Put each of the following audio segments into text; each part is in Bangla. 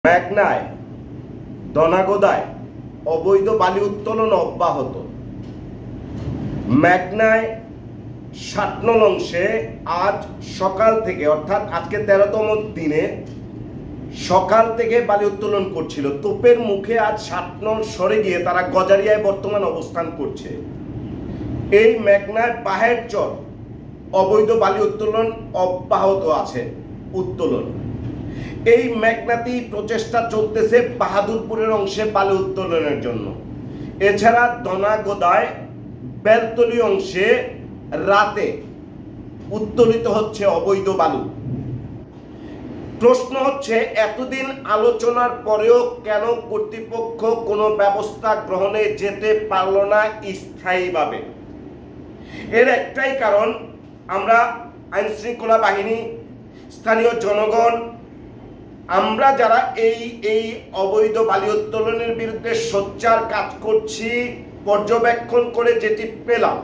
মেঘনায় দনাগোদায় অবৈধ বালি উত্তোলন অব্যাহত। মেঘনায় ৭ নং অংশে আজ সকাল থেকে অর্থাৎ আজকে ১৩তম দিনে সকাল থেকে বালি উত্তোলন করছিল। তোপের মুখে আজ ৭ নং সরে গিয়ে তারা গজারিয়ায় বর্তমান অবস্থান করছে। এই মেঘনায় বাহেরচর অবৈধ বালি উত্তোলন অব্যাহত আছে। এই মেঘনাতেই প্রচেষ্টা চলতেছে বাহাদুরপুরের অংশে বালি উত্তোলনের জন্য। এছাড়া দনাগোদায় বেলতলি অংশে রাতে উত্তোলিত হচ্ছে অবৈধ বালু। প্রশ্ন হচ্ছে, এতদিন আলোচনার পরেও কেন কর্তৃপক্ষ কোনো ব্যবস্থা গ্রহণে যেতে পারল না স্থায়ীভাবে? এর একটাই কারণ, আমরা আইন শৃঙ্খলা বাহিনী, স্থানীয় জনগণ, আমরা যারা এই অবৈধ বালি উত্তোলনের বিরুদ্ধে সোচ্চার কাজ করছি, পর্যবেক্ষণ করে যেটি পেলাম,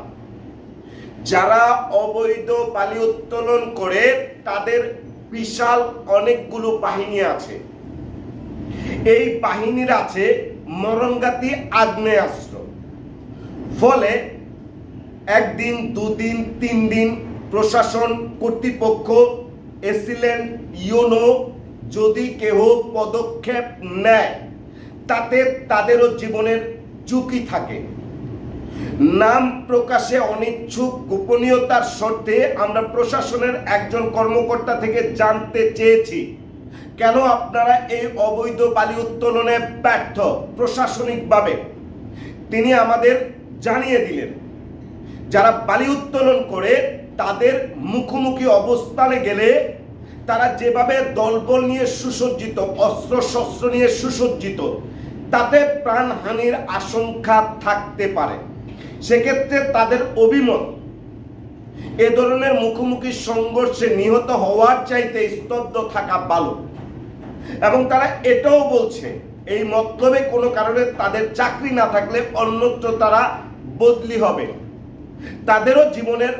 যারা অবৈধ বালি উত্তোলন করে তাদের বিশাল অনেকগুলো বাহিনী আছে। এই বাহিনীর আছে মরণঘাতী আগ্নেয়াস্ত্র। ফলে একদিন, দুদিন, ৩ দিন প্রশাসন, কর্তৃপক্ষ, এসিল্যান্ড, ইউনো যদি কেউ পদক্ষেপ নেয় তাতে তাদেরও জীবনের ঝুঁকি থাকে। নাম প্রকাশে অনিচ্ছুক গোপনীয়তার শর্তে আমরা প্রশাসনের একজন কর্মকর্তা থেকে জানতে চেয়েছি, কেন আপনারা এই অবৈধ বালি উত্তোলনে ব্যর্থ প্রশাসনিকভাবে? তিনি আমাদের জানিয়ে দিলেন, যারা বালি উত্তোলন করে তাদের মুখোমুখি অবস্থানে গেলে তারা যেভাবে দলবল নিয়ে সুসজ্জিত, অস্ত্র শস্ত্র নিয়ে সুসজ্জিত, তাতে প্রাণহানির আশঙ্কা থাকতে পারে। সেক্ষেত্রে তাদের অভিমত, এ ধরনের মুখোমুখি সংঘর্ষে নিহত হওয়ার চাইতে স্তব্ধ থাকা ভালো। এবং তারা এটাও বলছে, এই মতলবে কোনো কারণে তাদের চাকরি না থাকলে অন্যত্র তারা বদলি হবে। তাদেরও জীবনের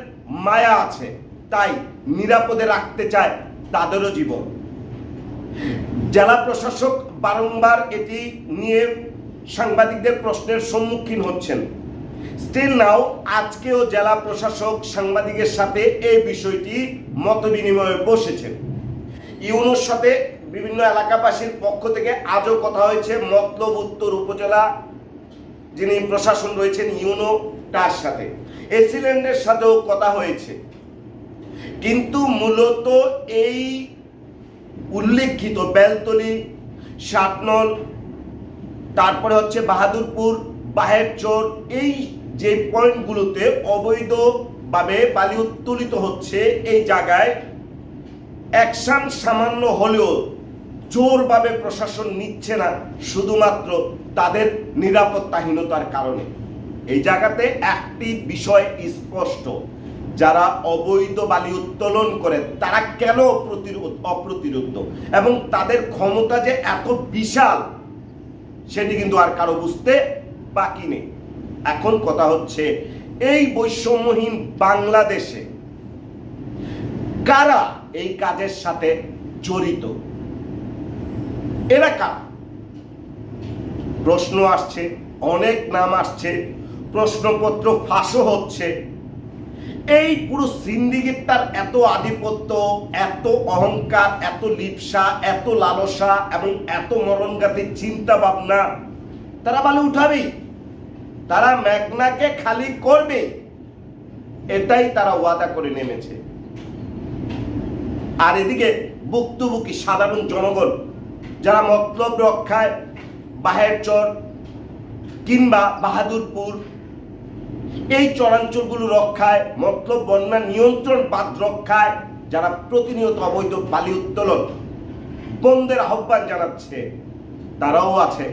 মায়া আছে, তাই নিরাপদে রাখতে চায় তাদেরও জীবন। জেলা প্রশাসক বারংবার এটি নিয়ে সাংবাদিকদের প্রশ্নের সম্মুখীন হচ্ছেন। স্টিল নাও আজকেও জেলা প্রশাসক সাংবাদিকের সাথে এই বিষয়টি মত বিনিময়ে বসেছেন। ইউনোর সাথে বিভিন্ন এলাকাবাসীর পক্ষ থেকে আজও কথা হয়েছে। মতলব উত্তর উপজেলা যিনি প্রশাসন রয়েছেন ইউনো, তার সাথে এসিল্যান্ডের সাথেও কথা হয়েছে। কিন্তু মূলত এই উল্লেখিত বেলতলি, ৭ নং, তারপরে হচ্ছে বাহাদুরপুর, বাহেরচর, এই যে পয়েন্টগুলোতে অবৈধভাবে বালি উত্তোলিত হচ্ছে, এই জায়গায় অ্যাকশন সামান্য হলেও জোরভাবে প্রশাসন নিচ্ছে না, শুধুমাত্র তাদের নিরাপত্তাহীনতার কারণে। এই জায়গাতে একটি বিষয় স্পষ্ট, যারা অবৈধ বালি উত্তোলন করে তারা কেন অপ্রতিরোধ এবং তাদের ক্ষমতা যে এত বিশাল, সেটি কিন্তু আর কারো বুঝতে বাকি নেই। এখন কথা হচ্ছে, এই বৈষম্যহীন বাংলাদেশে কারা এই কাজের সাথে জড়িত? এরা কারা? প্রশ্ন আসছে, অনেক নাম আসছে, প্রশ্নপত্র ফাঁসও হচ্ছে। এই পুরো সিন্ডিকেটটার এত আধিপত্য, এত অহংকার, এত লিপ্সা, এত লালসা এবং এত মরণঘাতী চিন্তা ভাবনা, তারা বালি উঠাবেই, তারা মেঘনাকে খালি করবে, এটাই তারা ওয়াদা করে নেমেছে। আর এদিকে ভুক্তভোগী সাধারণ জনগণ, যারা মতলব রক্ষায় বাহেরচর কিংবা বাহাদুরপুর, এই চরাঞ্চলগুলো রক্ষায়, মতলব বন্যা নিয়ন্ত্রণ বাঁধ রক্ষায় যারা প্রতিনিয়ত অবৈধ বালি উত্তোলন বন্ধের আহ্বান জানাচ্ছে, তারাও আছে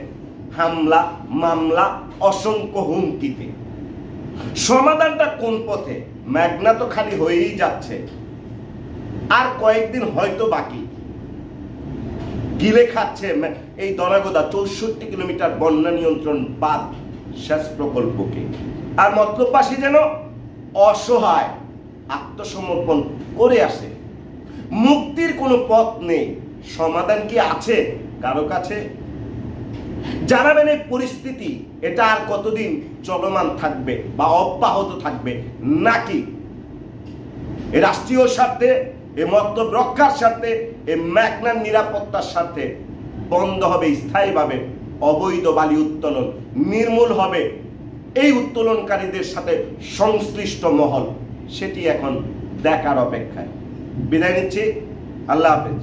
হামলা, মামলা, অসংখ্য হুমকিতে। সমাধানটা কোন পথে? মেঘনা তো খালি হয়েই যাচ্ছে, আর কয়েকদিন হয়তো বাকি। গিলে খাচ্ছে এই দনাগোদা ৬৪ কিলোমিটার বন্যা নিয়ন্ত্রণ বাঁধ সেচ প্রকল্পকে। আর মতলববাসী যেন অসহায় আত্মসমর্পণ করে আসে। মুক্তির কোনো পথ নেই, সমাধান কি আছে? কারো কাছে? জানাবেন এই পরিস্থিতি এটা আর কতদিন চলমান থাকবে বা অব্যাহত থাকবে, নাকি এই রাষ্ট্রীয় স্বার্থে, এই মতলব রক্ষার স্বার্থে, এই মেঘনার নিরাপত্তার স্বার্থে বন্ধ হবে স্থায়ীভাবে অবৈধ বালি উত্তোলন, নির্মূল হবে এই উত্তোলনকারীদের সাথে সংশ্লিষ্ট মহল, সেটি এখন দেখার অপেক্ষায়। বিদায় নিচ্ছি, আল্লাহ হাফেজ।